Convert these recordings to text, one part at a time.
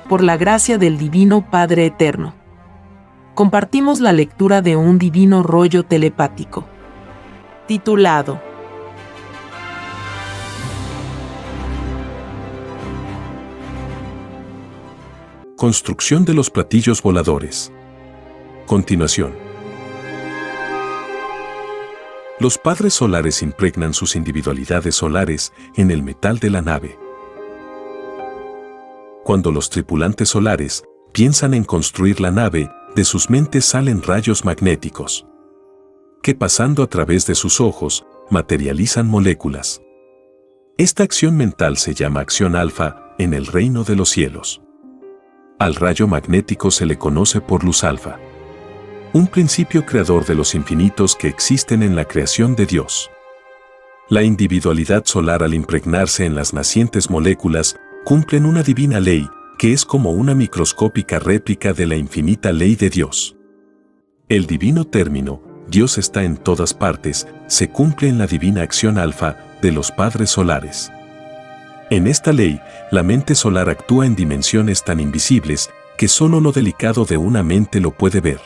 por la gracia del Divino Padre Eterno. Compartimos la lectura de un divino rollo telepático, titulado Construcción de los platillos voladores. Continuación. Los padres solares impregnan sus individualidades solares en el metal de la nave. Cuando los tripulantes solares piensan en construir la nave, de sus mentes salen rayos magnéticos, que pasando a través de sus ojos, materializan moléculas. Esta acción mental se llama acción alfa en el reino de los cielos. Al rayo magnético se le conoce por luz alfa, un principio creador de los infinitos que existen en la creación de Dios. La individualidad solar, al impregnarse en las nacientes moléculas, cumplen una divina ley, que es como una microscópica réplica de la infinita ley de Dios. El divino término, Dios está en todas partes, se cumple en la divina acción alfa de los padres solares. En esta ley, la mente solar actúa en dimensiones tan invisibles que solo lo delicado de una mente lo puede ver.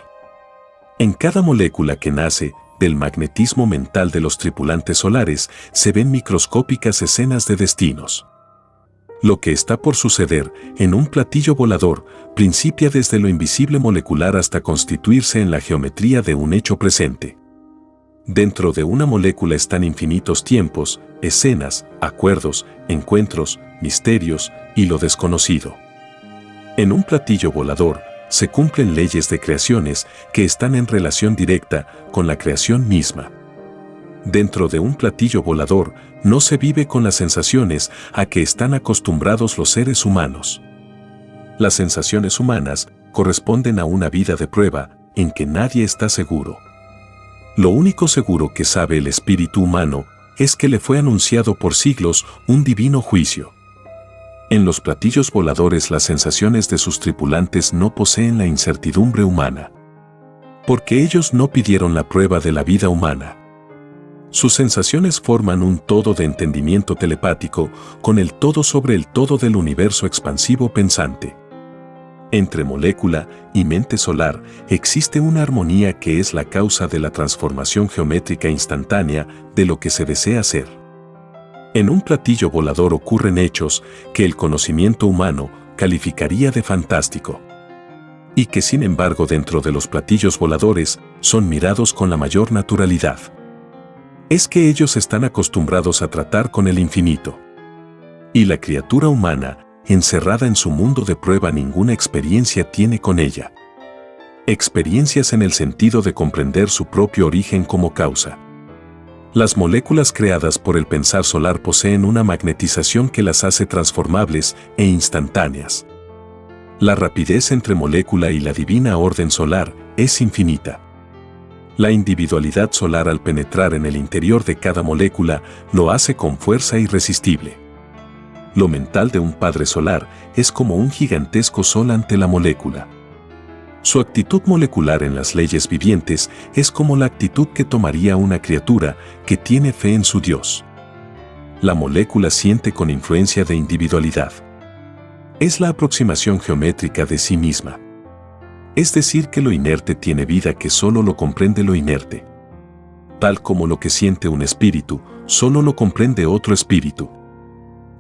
En cada molécula que nace del magnetismo mental de los tripulantes solares se ven microscópicas escenas de destinos. Lo que está por suceder en un platillo volador principia desde lo invisible molecular hasta constituirse en la geometría de un hecho presente. Dentro de una molécula están infinitos tiempos, escenas, acuerdos, encuentros, misterios y lo desconocido. En un platillo volador se cumplen leyes de creaciones que están en relación directa con la creación misma. Dentro de un platillo volador no se vive con las sensaciones a que están acostumbrados los seres humanos. Las sensaciones humanas corresponden a una vida de prueba en que nadie está seguro. Lo único seguro que sabe el espíritu humano es que le fue anunciado por siglos un divino juicio. En los platillos voladores las sensaciones de sus tripulantes no poseen la incertidumbre humana, porque ellos no pidieron la prueba de la vida humana. Sus sensaciones forman un todo de entendimiento telepático con el todo sobre el todo del universo expansivo pensante. Entre molécula y mente solar existe una armonía que es la causa de la transformación geométrica instantánea de lo que se desea ser. En un platillo volador ocurren hechos que el conocimiento humano calificaría de fantástico, y que sin embargo dentro de los platillos voladores son mirados con la mayor naturalidad. Es que ellos están acostumbrados a tratar con el infinito. Y la criatura humana, encerrada en su mundo de prueba, ninguna experiencia tiene con ella. Experiencias en el sentido de comprender su propio origen como causa. Las moléculas creadas por el pensar solar poseen una magnetización que las hace transformables e instantáneas. La rapidez entre molécula y la divina orden solar es infinita. La individualidad solar, al penetrar en el interior de cada molécula, lo hace con fuerza irresistible. Lo mental de un padre solar es como un gigantesco sol ante la molécula. Su actitud molecular en las leyes vivientes es como la actitud que tomaría una criatura que tiene fe en su Dios. La molécula siente con influencia de individualidad. Es la aproximación geométrica de sí misma. Es decir, que lo inerte tiene vida que solo lo comprende lo inerte. Tal como lo que siente un espíritu, solo lo comprende otro espíritu.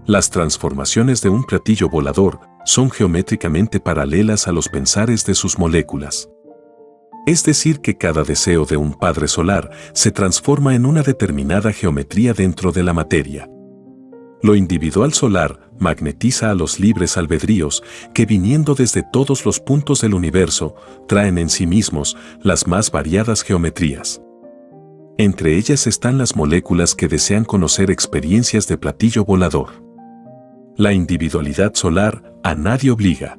Las transformaciones de un platillo volador son geométricamente paralelas a los pensares de sus moléculas. Es decir, que cada deseo de un padre solar se transforma en una determinada geometría dentro de la materia. Lo individual solar magnetiza a los libres albedríos que, viniendo desde todos los puntos del universo, traen en sí mismos las más variadas geometrías. Entre ellas están las moléculas que desean conocer experiencias de platillo volador. La individualidad solar a nadie obliga.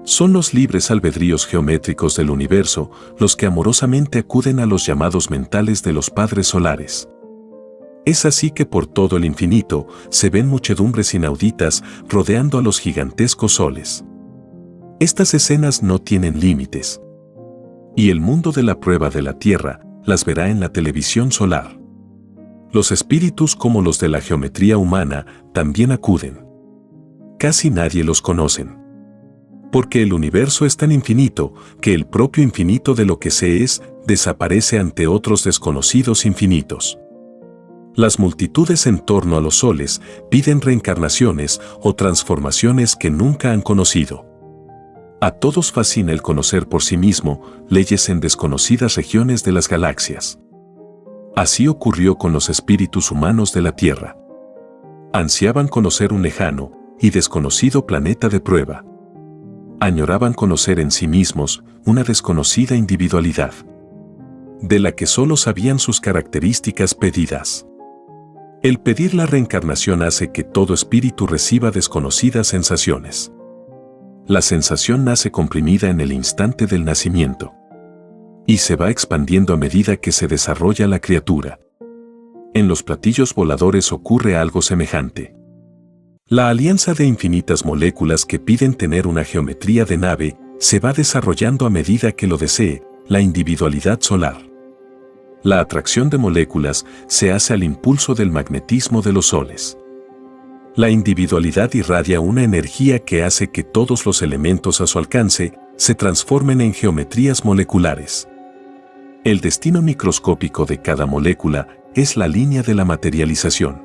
Son los libres albedríos geométricos del universo los que amorosamente acuden a los llamados mentales de los padres solares. Es así que por todo el infinito se ven muchedumbres inauditas rodeando a los gigantescos soles. Estas escenas no tienen límites. Y el mundo de la prueba de la Tierra las verá en la televisión solar. Los espíritus, como los de la geometría humana, también acuden. Casi nadie los conocen. Porque el universo es tan infinito que el propio infinito de lo que se es desaparece ante otros desconocidos infinitos. Las multitudes en torno a los soles piden reencarnaciones o transformaciones que nunca han conocido. A todos fascina el conocer por sí mismo leyes en desconocidas regiones de las galaxias. Así ocurrió con los espíritus humanos de la Tierra. Ansiaban conocer un lejano y desconocido planeta de prueba. Añoraban conocer en sí mismos una desconocida individualidad, de la que solo sabían sus características pedidas. El pedir la reencarnación hace que todo espíritu reciba desconocidas sensaciones. La sensación nace comprimida en el instante del nacimiento y se va expandiendo a medida que se desarrolla la criatura. En los platillos voladores ocurre algo semejante. La alianza de infinitas moléculas que piden tener una geometría de nave se va desarrollando a medida que lo desee la individualidad solar. La atracción de moléculas se hace al impulso del magnetismo de los soles. La individualidad irradia una energía que hace que todos los elementos a su alcance se transformen en geometrías moleculares. El destino microscópico de cada molécula es la línea de la materialización.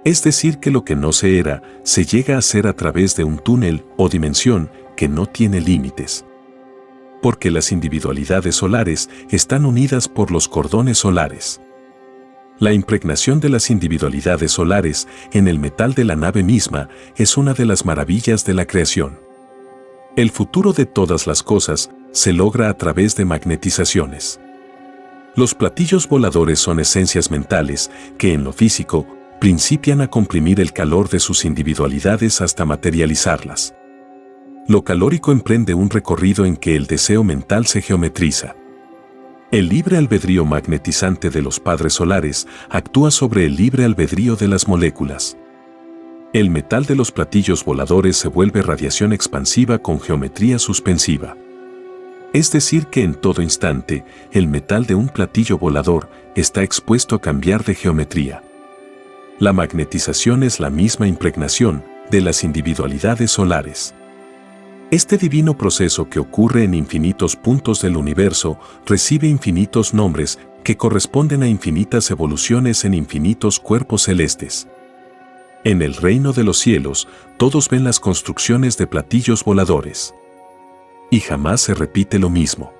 Es decir, que lo que no se era, se llega a ser a través de un túnel o dimensión que no tiene límites. Porque las individualidades solares están unidas por los cordones solares. La impregnación de las individualidades solares en el metal de la nave misma es una de las maravillas de la creación. El futuro de todas las cosas se logra a través de magnetizaciones. Los platillos voladores son esencias mentales que en lo físico principian a comprimir el calor de sus individualidades hasta materializarlas. Lo calórico emprende un recorrido en que el deseo mental se geometriza. El libre albedrío magnetizante de los padres solares actúa sobre el libre albedrío de las moléculas. El metal de los platillos voladores se vuelve radiación expansiva con geometría suspensiva. Es decir, que en todo instante, el metal de un platillo volador está expuesto a cambiar de geometría. La magnetización es la misma impregnación de las individualidades solares. Este divino proceso que ocurre en infinitos puntos del universo recibe infinitos nombres que corresponden a infinitas evoluciones en infinitos cuerpos celestes. En el reino de los cielos, todos ven las construcciones de platillos voladores. Y jamás se repite lo mismo.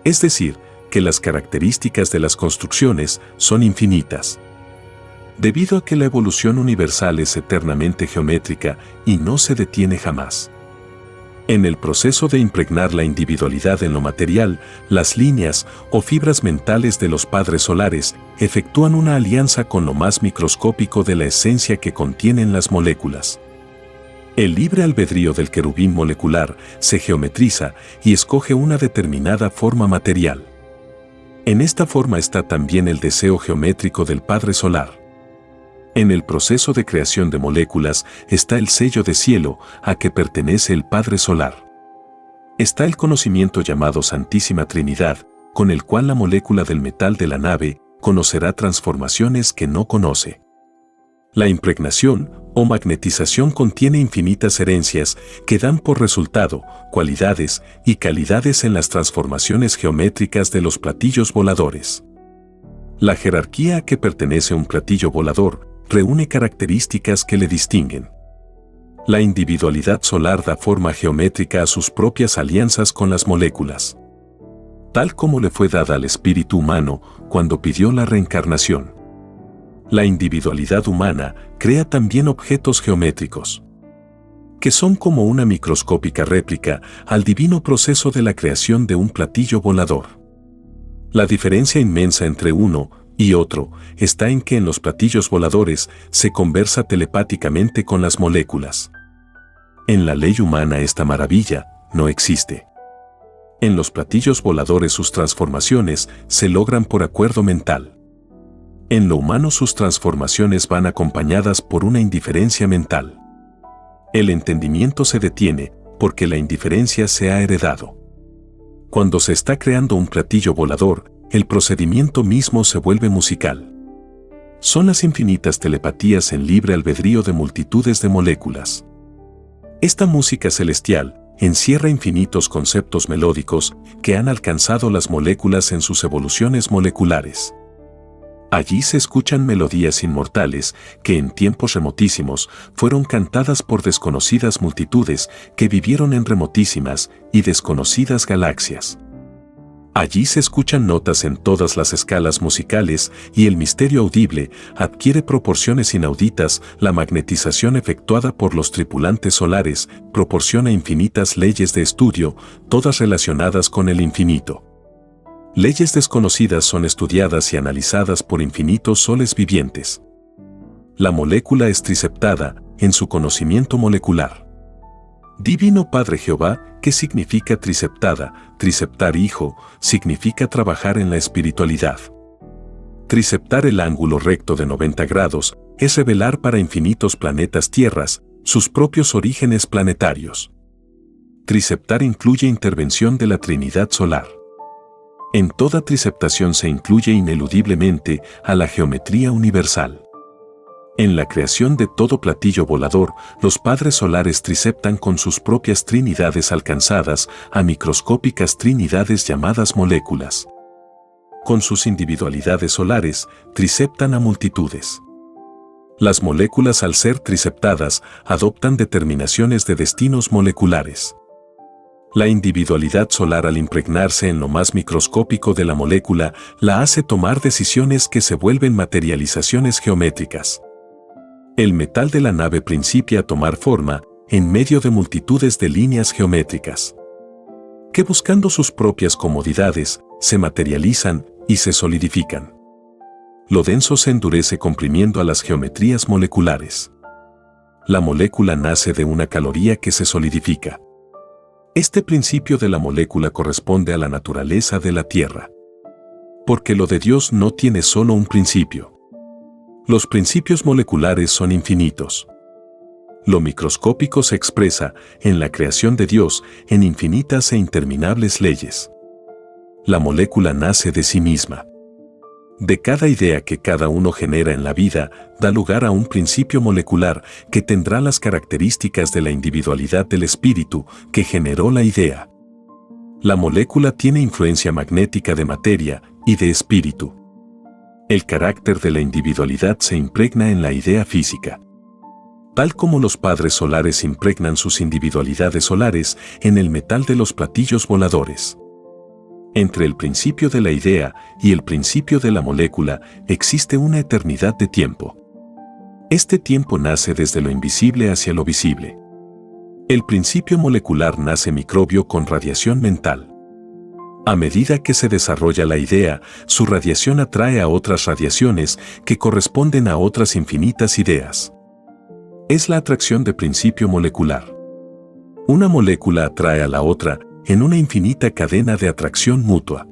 Es decir, que las características de las construcciones son infinitas. Debido a que la evolución universal es eternamente geométrica y no se detiene jamás. En el proceso de impregnar la individualidad en lo material, las líneas o fibras mentales de los padres solares efectúan una alianza con lo más microscópico de la esencia que contienen las moléculas. El libre albedrío del querubín molecular se geometriza y escoge una determinada forma material. En esta forma está también el deseo geométrico del Padre Solar. En el proceso de creación de moléculas está el sello de cielo a que pertenece el Padre Solar. Está el conocimiento llamado Santísima Trinidad, con el cual la molécula del metal de la nave conocerá transformaciones que no conoce. La impregnación o magnetización contiene infinitas herencias que dan por resultado cualidades y calidades en las transformaciones geométricas de los platillos voladores. La jerarquía a que pertenece un platillo volador reúne características que le distinguen. La individualidad solar da forma geométrica a sus propias alianzas con las moléculas, tal como le fue dada al espíritu humano cuando pidió la reencarnación. La individualidad humana crea también objetos geométricos, que son como una microscópica réplica al divino proceso de la creación de un platillo volador. La diferencia inmensa entre uno y otro está en que en los platillos voladores se conversa telepáticamente con las moléculas. En la ley humana esta maravilla no existe. En los platillos voladores sus transformaciones se logran por acuerdo mental. En lo humano sus transformaciones van acompañadas por una indiferencia mental. El entendimiento se detiene porque la indiferencia se ha heredado. Cuando se está creando un platillo volador, el procedimiento mismo se vuelve musical. Son las infinitas telepatías en libre albedrío de multitudes de moléculas. Esta música celestial encierra infinitos conceptos melódicos que han alcanzado las moléculas en sus evoluciones moleculares. Allí se escuchan melodías inmortales que en tiempos remotísimos fueron cantadas por desconocidas multitudes que vivieron en remotísimas y desconocidas galaxias. Allí se escuchan notas en todas las escalas musicales y el misterio audible adquiere proporciones inauditas. La magnetización efectuada por los tripulantes solares proporciona infinitas leyes de estudio, todas relacionadas con el infinito. Leyes desconocidas son estudiadas y analizadas por infinitos soles vivientes. La molécula es triceptada en su conocimiento molecular. Divino Padre Jehová, ¿qué significa triceptada? Triceptar hijo, significa trabajar en la espiritualidad. Triceptar el ángulo recto de 90 grados es revelar para infinitos planetas tierras sus propios orígenes planetarios. Triceptar incluye intervención de la Trinidad Solar. En toda triceptación se incluye ineludiblemente a la geometría universal. En la creación de todo platillo volador, los padres solares triceptan con sus propias trinidades alcanzadas a microscópicas trinidades llamadas moléculas. Con sus individualidades solares, triceptan a multitudes. Las moléculas, al ser triceptadas, adoptan determinaciones de destinos moleculares. La individualidad solar, al impregnarse en lo más microscópico de la molécula, la hace tomar decisiones que se vuelven materializaciones geométricas. El metal de la nave principia a tomar forma en medio de multitudes de líneas geométricas, que buscando sus propias comodidades, se materializan y se solidifican. Lo denso se endurece comprimiendo a las geometrías moleculares. La molécula nace de una caloría que se solidifica. Este principio de la molécula corresponde a la naturaleza de la Tierra. Porque lo de Dios no tiene solo un principio. Los principios moleculares son infinitos. Lo microscópico se expresa en la creación de Dios en infinitas e interminables leyes. La molécula nace de sí misma. De cada idea que cada uno genera en la vida, da lugar a un principio molecular que tendrá las características de la individualidad del espíritu que generó la idea. La molécula tiene influencia magnética de materia y de espíritu. El carácter de la individualidad se impregna en la idea física. Tal como los padres solares impregnan sus individualidades solares en el metal de los platillos voladores. Entre el principio de la idea y el principio de la molécula existe una eternidad de tiempo. Este tiempo nace desde lo invisible hacia lo visible. El principio molecular nace microbio con radiación mental. A medida que se desarrolla la idea, su radiación atrae a otras radiaciones que corresponden a otras infinitas ideas. Es la atracción de principio molecular. Una molécula atrae a la otra en una infinita cadena de atracción mutua.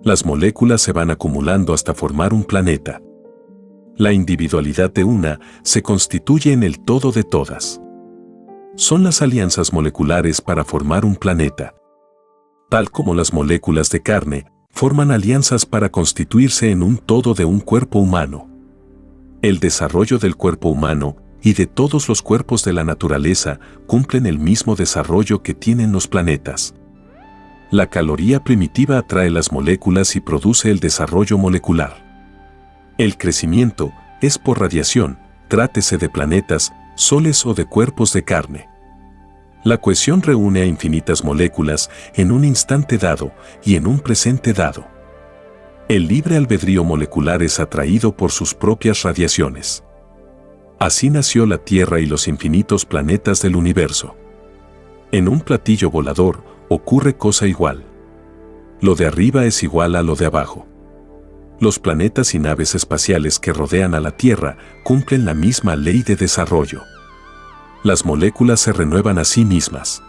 Las moléculas se van acumulando hasta formar un planeta. La individualidad de una se constituye en el todo de todas. Son las alianzas moleculares para formar un planeta. Tal como las moléculas de carne forman alianzas para constituirse en un todo de un cuerpo humano. El desarrollo del cuerpo humano y de todos los cuerpos de la naturaleza cumplen el mismo desarrollo que tienen los planetas. La caloría primitiva atrae las moléculas y produce el desarrollo molecular. El crecimiento es por radiación, trátese de planetas, soles o de cuerpos de carne. La cohesión reúne a infinitas moléculas en un instante dado y en un presente dado. El libre albedrío molecular es atraído por sus propias radiaciones. Así nació la Tierra y los infinitos planetas del universo. En un platillo volador ocurre cosa igual. Lo de arriba es igual a lo de abajo. Los planetas y naves espaciales que rodean a la Tierra cumplen la misma ley de desarrollo. Las moléculas se renuevan a sí mismas.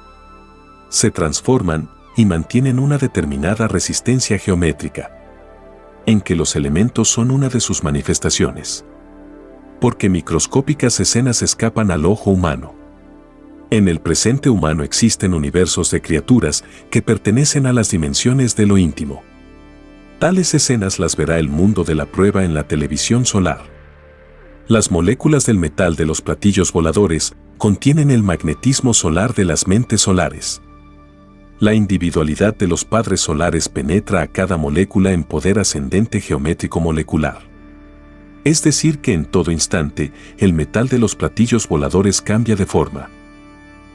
Se transforman y mantienen una determinada resistencia geométrica, en que los elementos son una de sus manifestaciones. Porque microscópicas escenas escapan al ojo humano. En el presente humano existen universos de criaturas que pertenecen a las dimensiones de lo íntimo. Tales escenas las verá el mundo de la prueba en la televisión solar. Las moléculas del metal de los platillos voladores contienen el magnetismo solar de las mentes solares. La individualidad de los padres solares penetra a cada molécula en poder ascendente geométrico molecular. Es decir que en todo instante, el metal de los platillos voladores cambia de forma,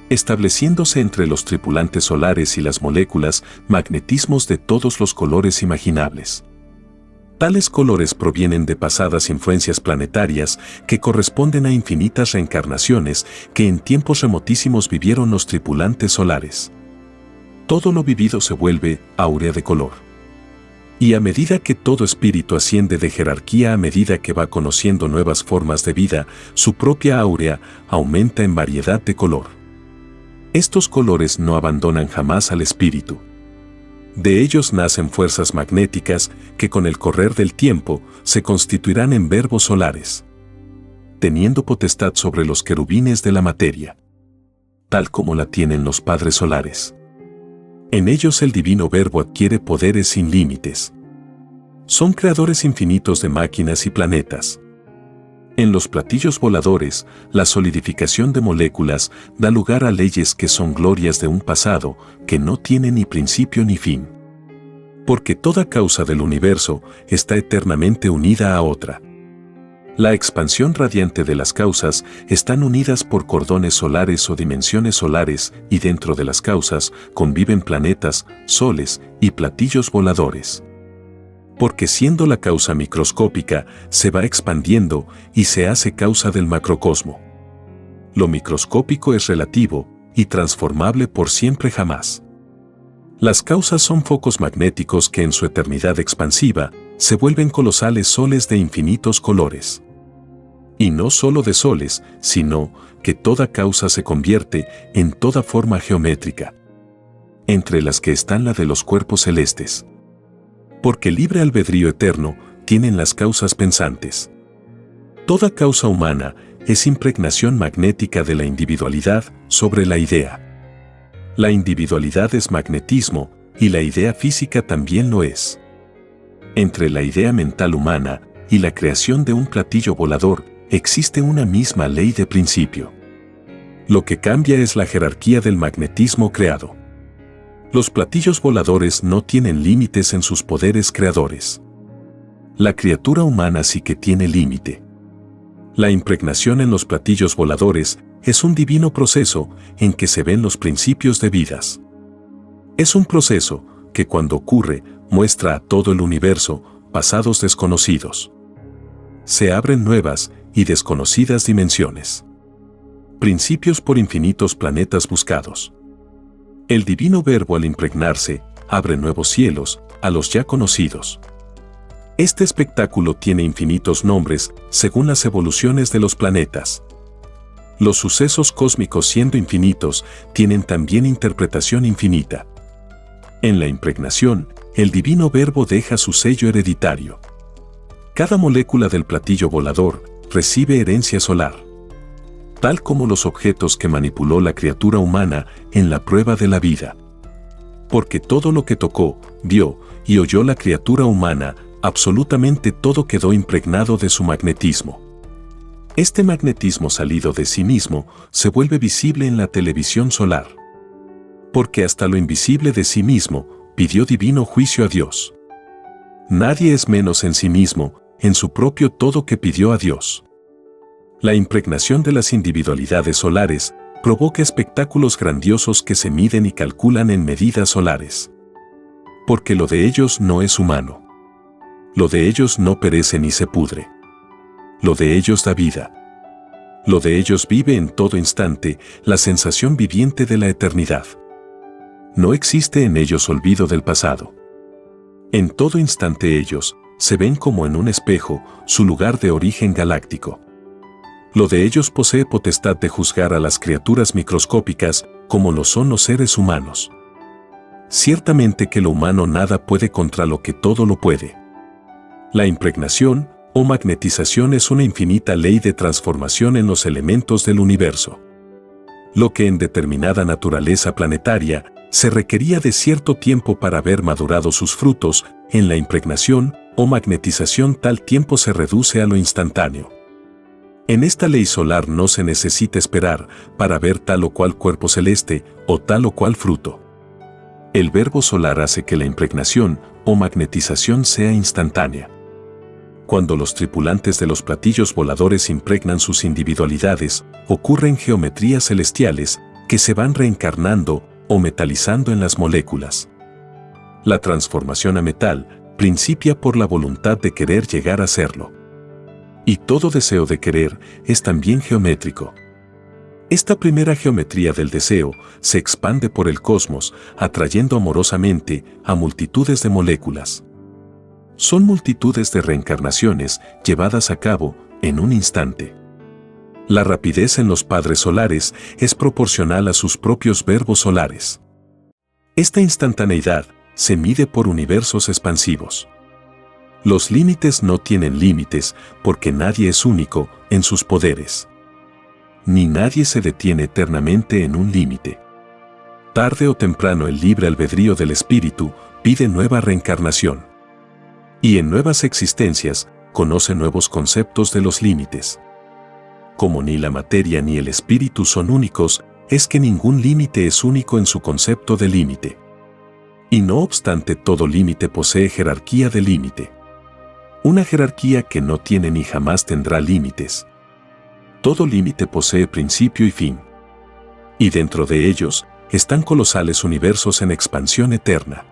estableciéndose entre los tripulantes solares y las moléculas magnetismos de todos los colores imaginables. Tales colores provienen de pasadas influencias planetarias que corresponden a infinitas reencarnaciones que en tiempos remotísimos vivieron los tripulantes solares. Todo lo vivido se vuelve áurea de color. Y a medida que todo espíritu asciende de jerarquía, a medida que va conociendo nuevas formas de vida, su propia áurea aumenta en variedad de color. Estos colores no abandonan jamás al espíritu. De ellos nacen fuerzas magnéticas que con el correr del tiempo se constituirán en verbos solares, teniendo potestad sobre los querubines de la materia, tal como la tienen los padres solares. En ellos el divino verbo adquiere poderes sin límites. Son creadores infinitos de máquinas y planetas. En los platillos voladores, la solidificación de moléculas da lugar a leyes que son glorias de un pasado que no tiene ni principio ni fin. Porque toda causa del universo está eternamente unida a otra. La expansión radiante de las causas están unidas por cordones solares o dimensiones solares y dentro de las causas conviven planetas, soles y platillos voladores. Porque siendo la causa microscópica, se va expandiendo y se hace causa del macrocosmo. Lo microscópico es relativo y transformable por siempre jamás. Las causas son focos magnéticos que en su eternidad expansiva se vuelven colosales soles de infinitos colores. Y no solo de soles, sino que toda causa se convierte en toda forma geométrica, entre las que están la de los cuerpos celestes. Porque libre albedrío eterno tienen las causas pensantes. Toda causa humana es impregnación magnética de la individualidad sobre la idea. La individualidad es magnetismo y la idea física también lo es. Entre la idea mental humana y la creación de un platillo volador existe una misma ley de principio. Lo que cambia es la jerarquía del magnetismo creado. Los platillos voladores no tienen límites en sus poderes creadores. La criatura humana sí que tiene límite. La impregnación en los platillos voladores es un divino proceso en que se ven los principios de vidas. Es un proceso que cuando ocurre muestra a todo el universo pasados desconocidos. Se abren nuevas y desconocidas dimensiones. Principios por infinitos planetas buscados. El divino verbo al impregnarse abre nuevos cielos a los ya conocidos. Este espectáculo tiene infinitos nombres según las evoluciones de los planetas. Los sucesos cósmicos siendo infinitos tienen también interpretación infinita. En la impregnación, el divino verbo deja su sello hereditario. Cada molécula del platillo volador recibe herencia solar, tal como los objetos que manipuló la criatura humana en la prueba de la vida. Porque todo lo que tocó, vio y oyó la criatura humana, absolutamente todo quedó impregnado de su magnetismo. Este magnetismo salido de sí mismo se vuelve visible en la televisión solar. Porque hasta lo invisible de sí mismo pidió divino juicio a Dios. Nadie es menos en sí mismo, en su propio todo que pidió a Dios. La impregnación de las individualidades solares provoca espectáculos grandiosos que se miden y calculan en medidas solares. Porque lo de ellos no es humano. Lo de ellos no perece ni se pudre. Lo de ellos da vida. Lo de ellos vive en todo instante la sensación viviente de la eternidad. No existe en ellos olvido del pasado. En todo instante ellos se ven como en un espejo su lugar de origen galáctico. Lo de ellos posee potestad de juzgar a las criaturas microscópicas como lo son los seres humanos. Ciertamente que lo humano nada puede contra lo que todo lo puede. La impregnación o magnetización es una infinita ley de transformación en los elementos del universo. Lo que en determinada naturaleza planetaria se requería de cierto tiempo para ver madurado sus frutos, en la impregnación o magnetización tal tiempo se reduce a lo instantáneo. En esta ley solar no se necesita esperar para ver tal o cual cuerpo celeste o tal o cual fruto. El verbo solar hace que la impregnación o magnetización sea instantánea. Cuando los tripulantes de los platillos voladores impregnan sus individualidades, ocurren geometrías celestiales que se van reencarnando o metalizando en las moléculas. La transformación a metal principia por la voluntad de querer llegar a serlo. Y todo deseo de querer es también geométrico. Esta primera geometría del deseo se expande por el cosmos, atrayendo amorosamente a multitudes de moléculas. Son multitudes de reencarnaciones llevadas a cabo en un instante. La rapidez en los padres solares es proporcional a sus propios verbos solares. Esta instantaneidad se mide por universos expansivos. Los límites no tienen límites porque nadie es único en sus poderes. Ni nadie se detiene eternamente en un límite. Tarde o temprano el libre albedrío del espíritu pide nueva reencarnación. Y en nuevas existencias conoce nuevos conceptos de los límites. Como ni la materia ni el espíritu son únicos, es que ningún límite es único en su concepto de límite. Y no obstante, todo límite posee jerarquía de límite. Una jerarquía que no tiene ni jamás tendrá límites. Todo límite posee principio y fin. Y dentro de ellos están colosales universos en expansión eterna.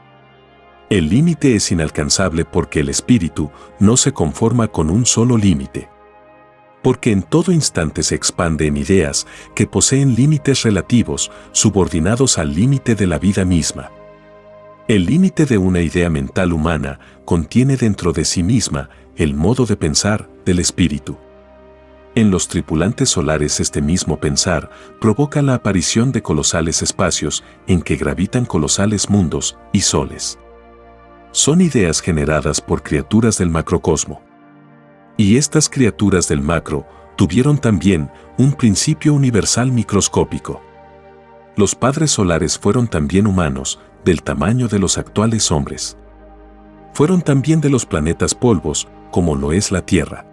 El límite es inalcanzable porque el espíritu no se conforma con un solo límite. Porque en todo instante se expande en ideas que poseen límites relativos subordinados al límite de la vida misma. El límite de una idea mental humana contiene dentro de sí misma el modo de pensar del espíritu. En los tripulantes solares este mismo pensar provoca la aparición de colosales espacios en que gravitan colosales mundos y soles. Son ideas generadas por criaturas del macrocosmo. Y estas criaturas del macro tuvieron también un principio universal microscópico. Los padres solares fueron también humanos, del tamaño de los actuales hombres. Fueron también de los planetas polvos, como lo es la Tierra.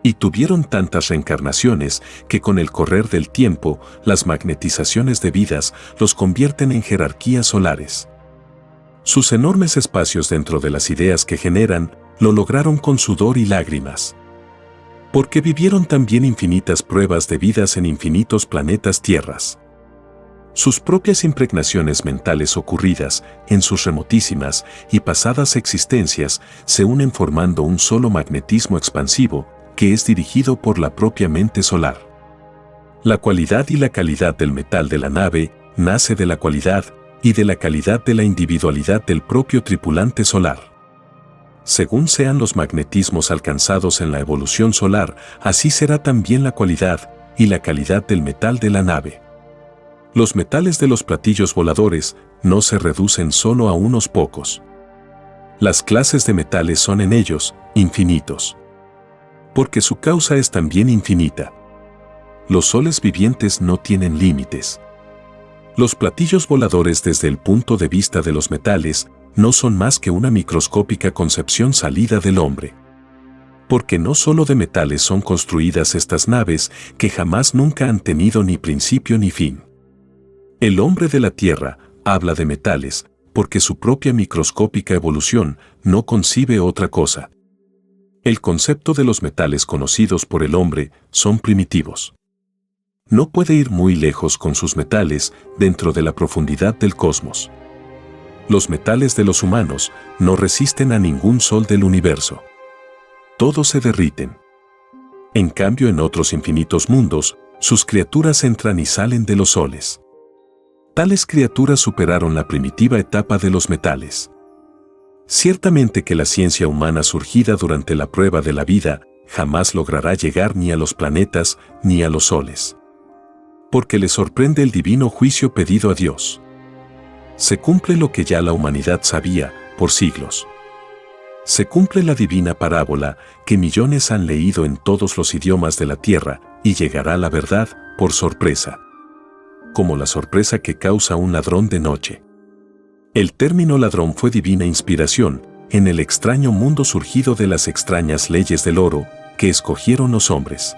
Y tuvieron tantas reencarnaciones que con el correr del tiempo, las magnetizaciones debidas los convierten en jerarquías solares. Sus enormes espacios dentro de las ideas que generan, lo lograron con sudor y lágrimas. Porque vivieron también infinitas pruebas de vidas en infinitos planetas tierras. Sus propias impregnaciones mentales ocurridas en sus remotísimas y pasadas existencias se unen formando un solo magnetismo expansivo que es dirigido por la propia mente solar. La cualidad y la calidad del metal de la nave nace de la cualidad y de la calidad de la individualidad del propio tripulante solar. Según sean los magnetismos alcanzados en la evolución solar, así será también la cualidad y la calidad del metal de la nave. Los metales de los platillos voladores no se reducen solo a unos pocos. Las clases de metales son en ellos infinitos. Porque su causa es también infinita. Los soles vivientes no tienen límites. Los platillos voladores desde el punto de vista de los metales no son más que una microscópica concepción salida del hombre. Porque no solo de metales son construidas estas naves que jamás nunca han tenido ni principio ni fin. El hombre de la Tierra habla de metales porque su propia microscópica evolución no concibe otra cosa. El concepto de los metales conocidos por el hombre son primitivos. No puede ir muy lejos con sus metales dentro de la profundidad del cosmos. Los metales de los humanos no resisten a ningún sol del universo. Todos se derriten. En cambio, en otros infinitos mundos, sus criaturas entran y salen de los soles. Tales criaturas superaron la primitiva etapa de los metales. Ciertamente que la ciencia humana surgida durante la prueba de la vida jamás logrará llegar ni a los planetas ni a los soles. Porque le sorprende el divino juicio pedido a Dios. Se cumple lo que ya la humanidad sabía por siglos. Se cumple la divina parábola que millones han leído en todos los idiomas de la tierra y llegará la verdad por sorpresa. Como la sorpresa que causa un ladrón de noche. El término ladrón fue divina inspiración en el extraño mundo surgido de las extrañas leyes del oro que escogieron los hombres.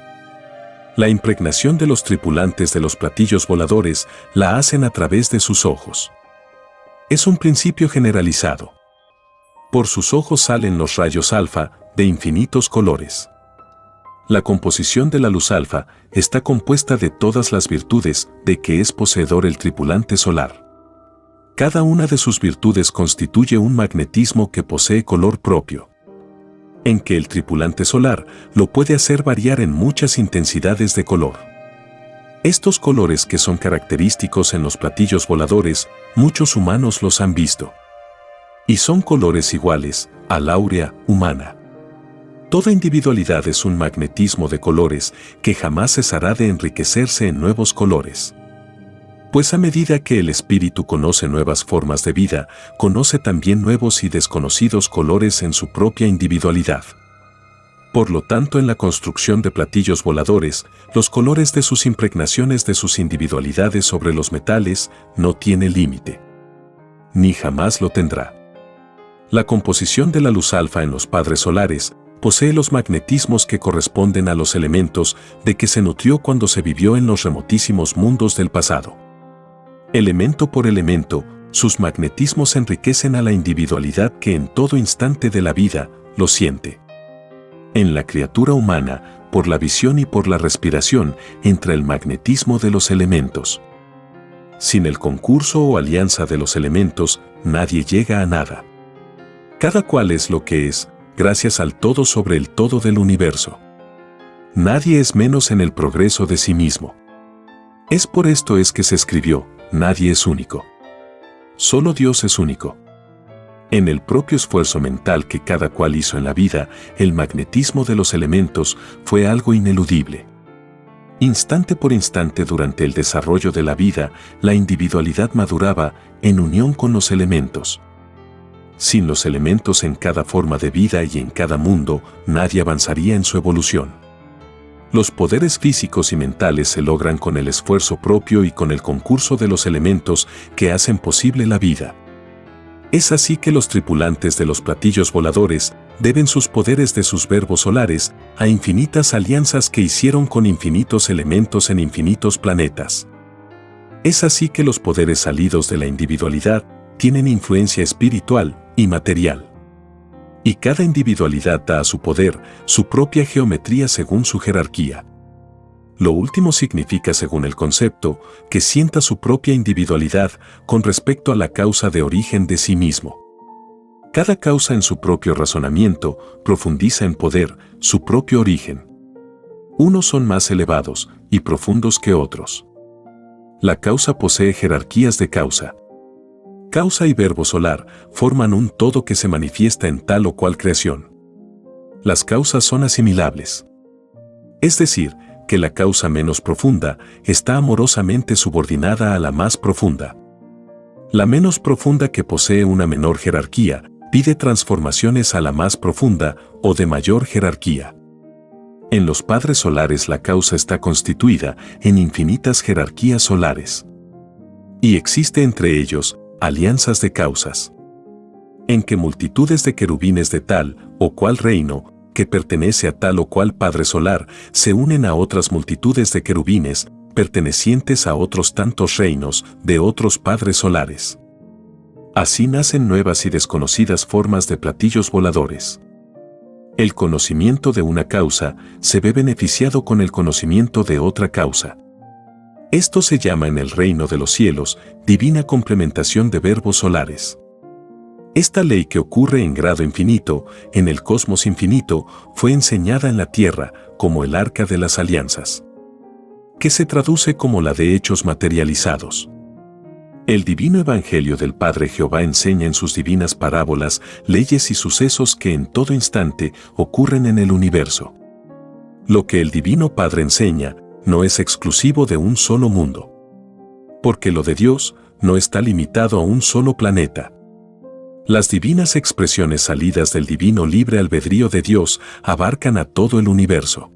La impregnación de los tripulantes de los platillos voladores la hacen a través de sus ojos. Es un principio generalizado. Por sus ojos salen los rayos alfa de infinitos colores. La composición de la luz alfa está compuesta de todas las virtudes de que es poseedor el tripulante solar. Cada una de sus virtudes constituye un magnetismo que posee color propio, en que el tripulante solar lo puede hacer variar en muchas intensidades de color. Estos colores que son característicos en los platillos voladores, muchos humanos los han visto. Y son colores iguales al áurea humana. Toda individualidad es un magnetismo de colores que jamás cesará de enriquecerse en nuevos colores. Pues a medida que el espíritu conoce nuevas formas de vida, conoce también nuevos y desconocidos colores en su propia individualidad. Por lo tanto, en la construcción de platillos voladores, los colores de sus impregnaciones de sus individualidades sobre los metales no tiene límite. Ni jamás lo tendrá. La composición de la luz alfa en los padres solares posee los magnetismos que corresponden a los elementos de que se nutrió cuando se vivió en los remotísimos mundos del pasado. Elemento por elemento, sus magnetismos enriquecen a la individualidad que en todo instante de la vida lo siente. En la criatura humana, por la visión y por la respiración, entra el magnetismo de los elementos. Sin el concurso o alianza de los elementos, nadie llega a nada. Cada cual es lo que es, gracias al todo sobre el todo del universo. Nadie es menos en el progreso de sí mismo. Es por esto es que se escribió, nadie es único. Solo Dios es único. En el propio esfuerzo mental que cada cual hizo en la vida, el magnetismo de los elementos fue algo ineludible. Instante por instante durante el desarrollo de la vida, la individualidad maduraba en unión con los elementos. Sin los elementos en cada forma de vida y en cada mundo, nadie avanzaría en su evolución. Los poderes físicos y mentales se logran con el esfuerzo propio y con el concurso de los elementos que hacen posible la vida. Es así que los tripulantes de los platillos voladores deben sus poderes de sus verbos solares a infinitas alianzas que hicieron con infinitos elementos en infinitos planetas. Es así que los poderes salidos de la individualidad tienen influencia espiritual y material. Y cada individualidad da a su poder su propia geometría según su jerarquía. Lo último significa, según el concepto, que sienta su propia individualidad con respecto a la causa de origen de sí mismo. Cada causa en su propio razonamiento profundiza en poder su propio origen. Unos son más elevados y profundos que otros. La causa posee jerarquías de causa. Causa y verbo solar forman un todo que se manifiesta en tal o cual creación. Las causas son asimilables. Es decir, que la causa menos profunda está amorosamente subordinada a la más profunda. La menos profunda, que posee una menor jerarquía, pide transformaciones a la más profunda o de mayor jerarquía. En los padres solares la causa está constituida en infinitas jerarquías solares. Y existe entre ellos alianzas de causas, en que multitudes de querubines de tal o cual reino, que pertenece a tal o cual padre solar, se unen a otras multitudes de querubines, pertenecientes a otros tantos reinos de otros padres solares. Así nacen nuevas y desconocidas formas de platillos voladores. El conocimiento de una causa se ve beneficiado con el conocimiento de otra causa. Esto se llama en el reino de los cielos divina complementación de verbos solares. Esta ley, que ocurre en grado infinito, en el cosmos infinito, fue enseñada en la tierra como el arca de las alianzas, que se traduce como la de hechos materializados. El divino evangelio del Padre Jehová enseña en sus divinas parábolas leyes y sucesos que en todo instante ocurren en el universo. Lo que el divino Padre enseña no es exclusivo de un solo mundo, porque lo de Dios no está limitado a un solo planeta. Las divinas expresiones salidas del divino libre albedrío de Dios abarcan a todo el universo.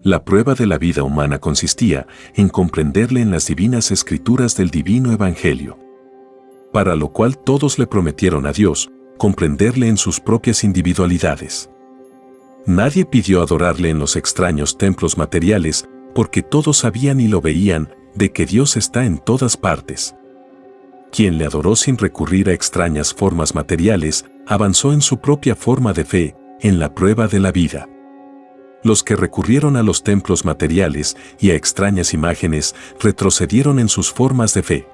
La prueba de la vida humana consistía en comprenderle en las divinas escrituras del divino evangelio, para lo cual todos le prometieron a Dios comprenderle en sus propias individualidades. Nadie pidió adorarle en los extraños templos materiales porque todos sabían y lo veían, de que Dios está en todas partes. Quien le adoró sin recurrir a extrañas formas materiales, avanzó en su propia forma de fe, en la prueba de la vida. Los que recurrieron a los templos materiales y a extrañas imágenes, retrocedieron en sus formas de fe.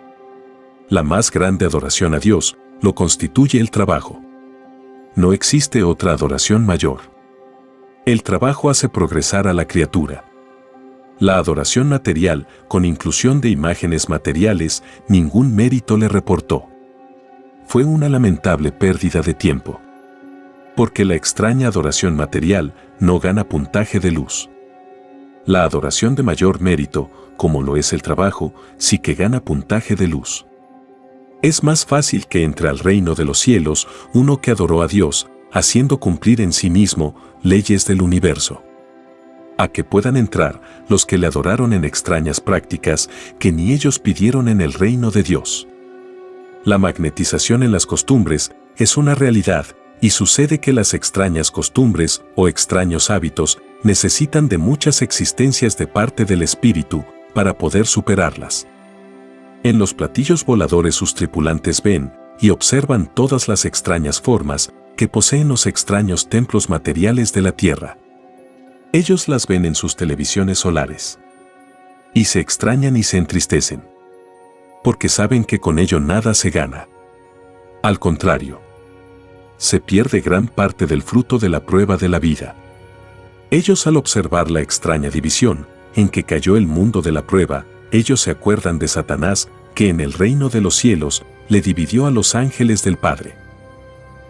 La más grande adoración a Dios, lo constituye el trabajo. No existe otra adoración mayor. El trabajo hace progresar a la criatura. La adoración material, con inclusión de imágenes materiales, ningún mérito le reportó. Fue una lamentable pérdida de tiempo. Porque la extraña adoración material no gana puntaje de luz. La adoración de mayor mérito, como lo es el trabajo, sí que gana puntaje de luz. Es más fácil que entre al reino de los cielos uno que adoró a Dios, haciendo cumplir en sí mismo leyes del universo. A que puedan entrar los que le adoraron en extrañas prácticas que ni ellos pidieron en el reino de Dios. La magnetización en las costumbres es una realidad y sucede que las extrañas costumbres o extraños hábitos necesitan de muchas existencias de parte del espíritu para poder superarlas. En los platillos voladores sus tripulantes ven y observan todas las extrañas formas que poseen los extraños templos materiales de la Tierra. Ellos las ven en sus televisiones solares. Y se extrañan y se entristecen. Porque saben que con ello nada se gana. Al contrario, se pierde gran parte del fruto de la prueba de la vida. Ellos al observar la extraña división en que cayó el mundo de la prueba, ellos se acuerdan de Satanás, que en el reino de los cielos le dividió a los ángeles del Padre.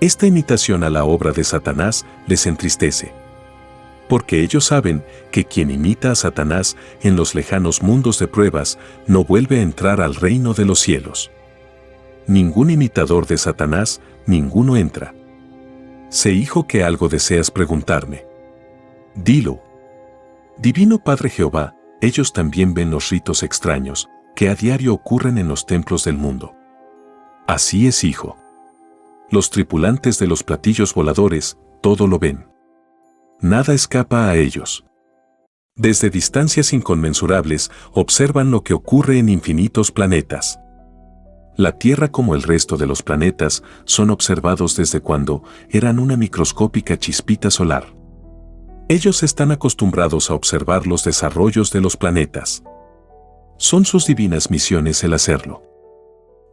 Esta imitación a la obra de Satanás les entristece. Porque ellos saben que quien imita a Satanás en los lejanos mundos de pruebas no vuelve a entrar al reino de los cielos. Ningún imitador de Satanás, ninguno entra. Sé hijo que algo deseas preguntarme. Dilo. Divino Padre Jehová, ellos también ven los ritos extraños que a diario ocurren en los templos del mundo. Así es, hijo. Los tripulantes de los platillos voladores, todo lo ven. Nada escapa a ellos. Desde distancias inconmensurables observan lo que ocurre en infinitos planetas. La Tierra como el resto de los planetas son observados desde cuando eran una microscópica chispita solar. Ellos están acostumbrados a observar los desarrollos de los planetas. Son sus divinas misiones el hacerlo.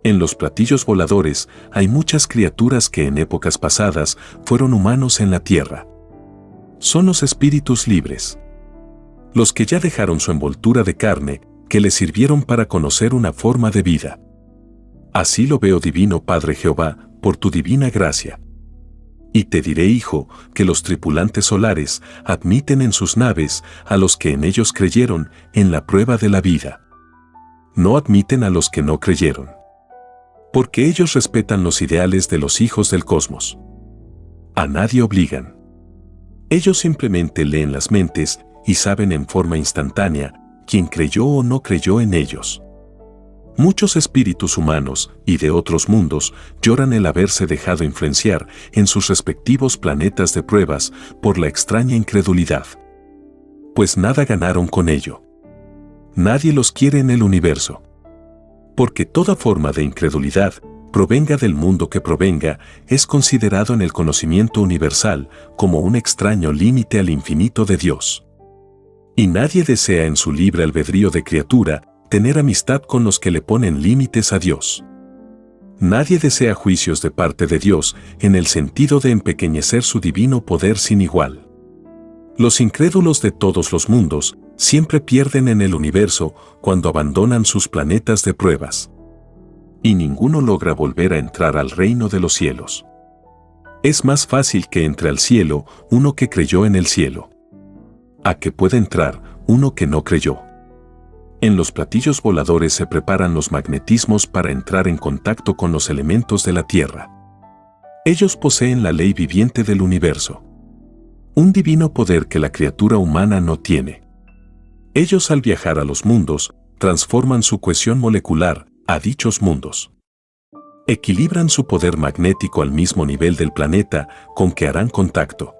En los platillos voladores hay muchas criaturas que en épocas pasadas fueron humanos en la Tierra. Son los espíritus libres. Los que ya dejaron su envoltura de carne, que les sirvieron para conocer una forma de vida. Así lo veo, Divino Padre Jehová, por tu divina gracia. Y te diré, hijo, que los tripulantes solares admiten en sus naves a los que en ellos creyeron en la prueba de la vida. No admiten a los que no creyeron. Porque ellos respetan los ideales de los hijos del cosmos. A nadie obligan. Ellos simplemente leen las mentes y saben en forma instantánea quién creyó o no creyó en ellos. Muchos espíritus humanos y de otros mundos lloran el haberse dejado influenciar en sus respectivos planetas de pruebas por la extraña incredulidad. Pues nada ganaron con ello. Nadie los quiere en el universo. Porque toda forma de incredulidad, provenga del mundo que provenga, es considerado en el conocimiento universal como un extraño límite al infinito de Dios. Y nadie desea en su libre albedrío de criatura tener amistad con los que le ponen límites a Dios. Nadie desea juicios de parte de Dios en el sentido de empequeñecer su divino poder sin igual. Los incrédulos de todos los mundos siempre pierden en el universo cuando abandonan sus planetas de pruebas. Y ninguno logra volver a entrar al reino de los cielos. Es más fácil que entre al cielo uno que creyó en el cielo, a que pueda entrar uno que no creyó. En los platillos voladores se preparan los magnetismos para entrar en contacto con los elementos de la Tierra. Ellos poseen la ley viviente del universo. Un divino poder que la criatura humana no tiene. Ellos al viajar a los mundos, transforman su cohesión molecular a dichos mundos. Equilibran su poder magnético al mismo nivel del planeta con que harán contacto.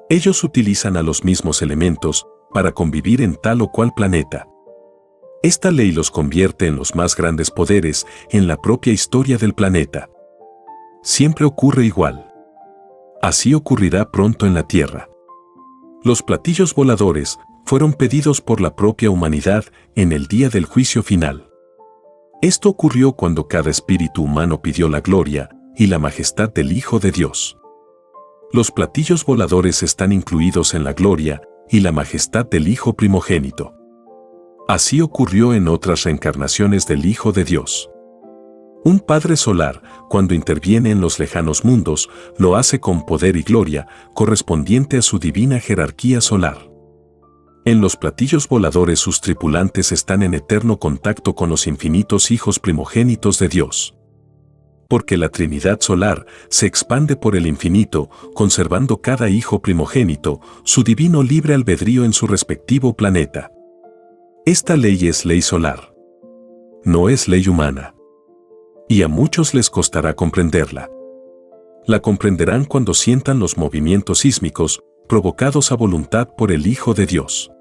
Ellos utilizan a los mismos elementos para convivir en tal o cual planeta. Esta ley los convierte en los más grandes poderes en la propia historia del planeta. Siempre ocurre igual. Así ocurrirá pronto en la Tierra. Los platillos voladores fueron pedidos por la propia humanidad en el día del juicio final. Esto ocurrió cuando cada espíritu humano pidió la gloria y la majestad del Hijo de Dios. Los platillos voladores están incluidos en la gloria y la majestad del Hijo primogénito. Así ocurrió en otras reencarnaciones del Hijo de Dios. Un Padre solar, cuando interviene en los lejanos mundos, lo hace con poder y gloria correspondiente a su divina jerarquía solar. En los platillos voladores sus tripulantes están en eterno contacto con los infinitos hijos primogénitos de Dios. Porque la Trinidad solar se expande por el infinito, conservando cada hijo primogénito su divino libre albedrío en su respectivo planeta. Esta ley es ley solar. No es ley humana. Y a muchos les costará comprenderla. La comprenderán cuando sientan los movimientos sísmicos provocados a voluntad por el Hijo de Dios.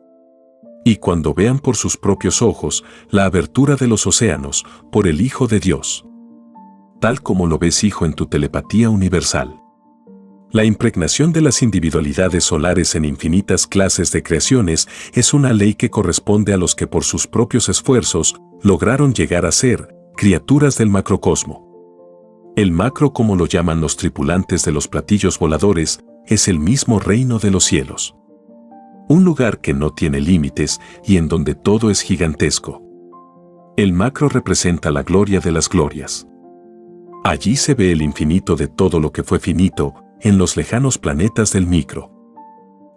Y cuando vean por sus propios ojos la abertura de los océanos por el Hijo de Dios. Tal como lo ves, hijo, en tu telepatía universal. La impregnación de las individualidades solares en infinitas clases de creaciones es una ley que corresponde a los que por sus propios esfuerzos lograron llegar a ser criaturas del macrocosmo. El macro, como lo llaman los tripulantes de los platillos voladores, es el mismo reino de los cielos. Un lugar que no tiene límites y en donde todo es gigantesco. El macro representa la gloria de las glorias. Allí se ve el infinito de todo lo que fue finito en los lejanos planetas del micro.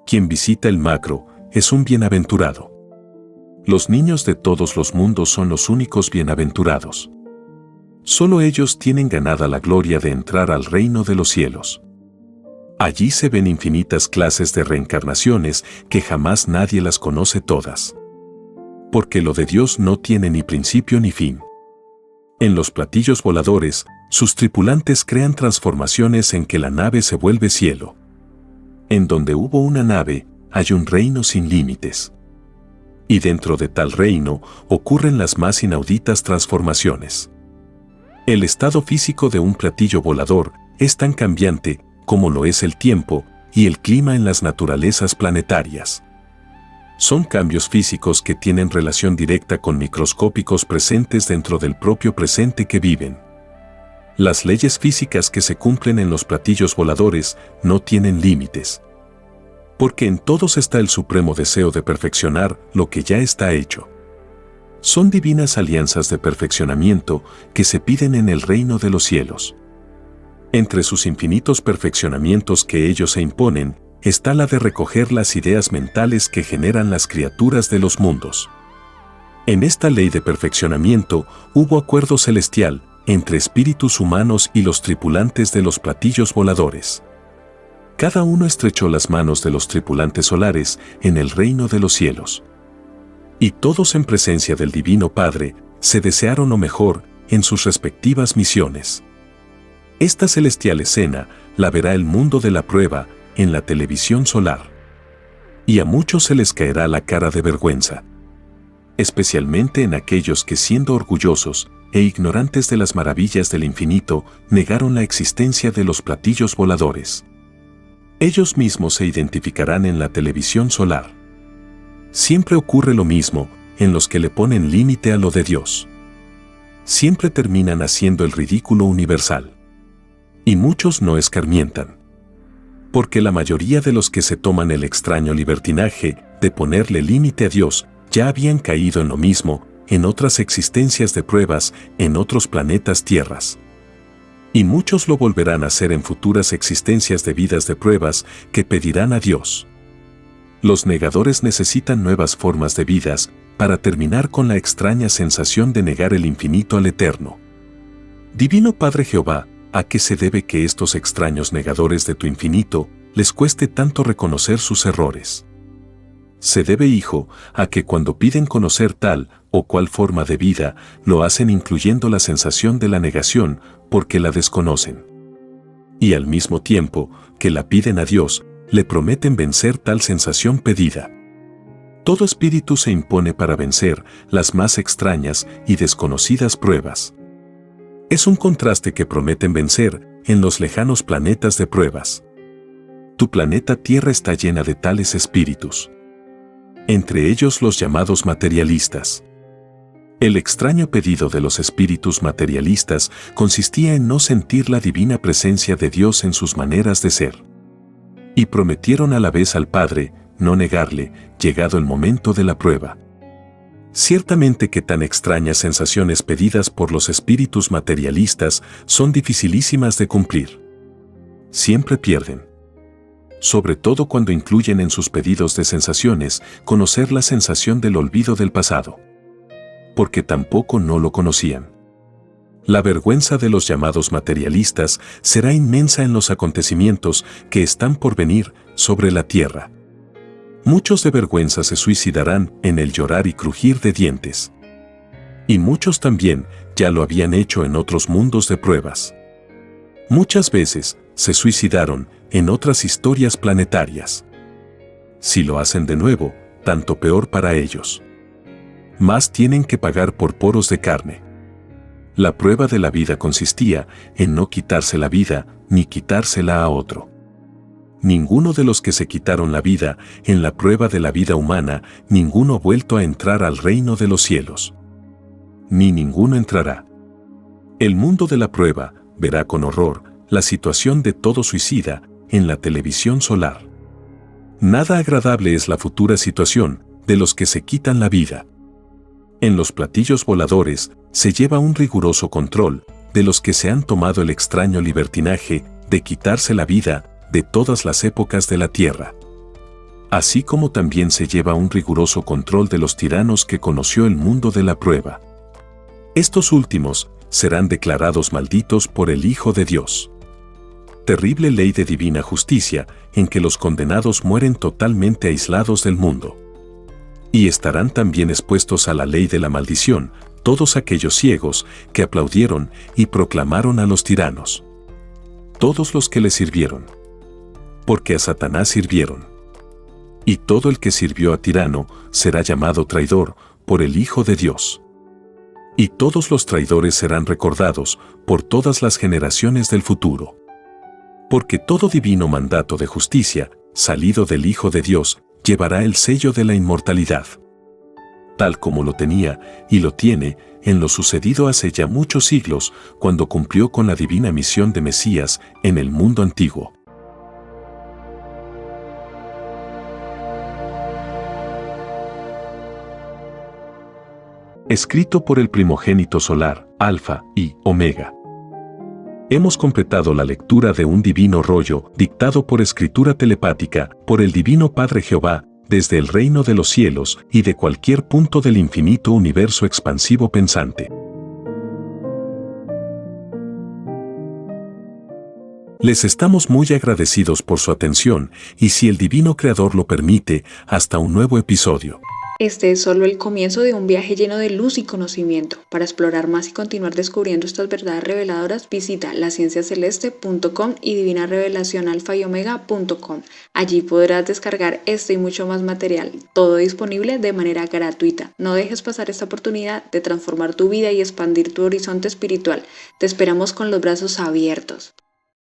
Quien visita el macro es un bienaventurado. Los niños de todos los mundos son los únicos bienaventurados. Solo ellos tienen ganada la gloria de entrar al reino de los cielos. Allí se ven infinitas clases de reencarnaciones que jamás nadie las conoce todas. Porque lo de Dios no tiene ni principio ni fin. En los platillos voladores, sus tripulantes crean transformaciones en que la nave se vuelve cielo. En donde hubo una nave, hay un reino sin límites. Y dentro de tal reino ocurren las más inauditas transformaciones. El estado físico de un platillo volador es tan cambiante como lo es el tiempo y el clima en las naturalezas planetarias. Son cambios físicos que tienen relación directa con microscópicos presentes dentro del propio presente que viven. Las leyes físicas que se cumplen en los platillos voladores no tienen límites. Porque en todos está el supremo deseo de perfeccionar lo que ya está hecho. Son divinas alianzas de perfeccionamiento que se piden en el reino de los cielos. Entre sus infinitos perfeccionamientos que ellos se imponen, está la de recoger las ideas mentales que generan las criaturas de los mundos. En esta ley de perfeccionamiento hubo acuerdo celestial entre espíritus humanos y los tripulantes de los platillos voladores. Cada uno estrechó las manos de los tripulantes solares en el reino de los cielos. Y todos en presencia del Divino Padre se desearon lo mejor en sus respectivas misiones. Esta celestial escena la verá el mundo de la prueba en la televisión solar. Y a muchos se les caerá la cara de vergüenza. Especialmente en aquellos que, siendo orgullosos e ignorantes de las maravillas del infinito, negaron la existencia de los platillos voladores. Ellos mismos se identificarán en la televisión solar. Siempre ocurre lo mismo en los que le ponen límite a lo de Dios. Siempre terminan haciendo el ridículo universal. Y muchos no escarmientan. Porque la mayoría de los que se toman el extraño libertinaje de ponerle límite a Dios ya habían caído en lo mismo en otras existencias de pruebas en otros planetas tierras. Y muchos lo volverán a hacer en futuras existencias de vidas de pruebas que pedirán a Dios. Los negadores necesitan nuevas formas de vidas para terminar con la extraña sensación de negar el infinito al eterno. Divino Padre Jehová, ¿a qué se debe que estos extraños negadores de tu infinito les cueste tanto reconocer sus errores? Se debe, hijo, a que cuando piden conocer tal o cual forma de vida, lo hacen incluyendo la sensación de la negación porque la desconocen. Y al mismo tiempo que la piden a Dios, le prometen vencer tal sensación pedida. Todo espíritu se impone para vencer las más extrañas y desconocidas pruebas. Es un contraste que prometen vencer en los lejanos planetas de pruebas. Tu planeta Tierra está llena de tales espíritus. Entre ellos los llamados materialistas. El extraño pedido de los espíritus materialistas consistía en no sentir la divina presencia de Dios en sus maneras de ser. Y prometieron a la vez al Padre no negarle, llegado el momento de la prueba. Ciertamente que tan extrañas sensaciones pedidas por los espíritus materialistas son dificilísimas de cumplir. Siempre pierden. Sobre todo cuando incluyen en sus pedidos de sensaciones conocer la sensación del olvido del pasado. Porque tampoco no lo conocían. La vergüenza de los llamados materialistas será inmensa en los acontecimientos que están por venir sobre la tierra. Muchos de vergüenza se suicidarán en el llorar y crujir de dientes. Y muchos también ya lo habían hecho en otros mundos de pruebas. Muchas veces se suicidaron en otras historias planetarias. Si lo hacen de nuevo, tanto peor para ellos. Más tienen que pagar por poros de carne. La prueba de la vida consistía en no quitarse la vida ni quitársela a otro. Ninguno de los que se quitaron la vida en la prueba de la vida humana, ninguno ha vuelto a entrar al reino de los cielos. Ni ninguno entrará. El mundo de la prueba verá con horror la situación de todo suicida en la televisión solar. Nada agradable es la futura situación de los que se quitan la vida. En los platillos voladores se lleva un riguroso control de los que se han tomado el extraño libertinaje de quitarse la vida de todas las épocas de la tierra. Así como también se lleva un riguroso control de los tiranos que conoció el mundo de la prueba. Estos últimos serán declarados malditos por el Hijo de Dios. Terrible ley de divina justicia en que los condenados mueren totalmente aislados del mundo. Y estarán también expuestos a la ley de la maldición todos aquellos ciegos que aplaudieron y proclamaron a los tiranos. Todos los que le sirvieron. Porque a Satanás sirvieron. Y todo el que sirvió a tirano será llamado traidor por el Hijo de Dios. Y todos los traidores serán recordados por todas las generaciones del futuro. Porque todo divino mandato de justicia, salido del Hijo de Dios, llevará el sello de la inmortalidad. Tal como lo tenía y lo tiene en lo sucedido hace ya muchos siglos, cuando cumplió con la divina misión de Mesías en el mundo antiguo. Escrito por el primogénito solar, Alfa y Omega. Hemos completado la lectura de un divino rollo, dictado por escritura telepática, por el Divino Padre Jehová, desde el reino de los cielos y de cualquier punto del infinito universo expansivo pensante. Les estamos muy agradecidos por su atención y, si el Divino Creador lo permite, hasta un nuevo episodio. Este es solo el comienzo de un viaje lleno de luz y conocimiento. Para explorar más y continuar descubriendo estas verdades reveladoras, visita lascienciaceleste.com y divinarevelacionalfayomega.com. Allí podrás descargar este y mucho más material, todo disponible de manera gratuita. No dejes pasar esta oportunidad de transformar tu vida y expandir tu horizonte espiritual. Te esperamos con los brazos abiertos.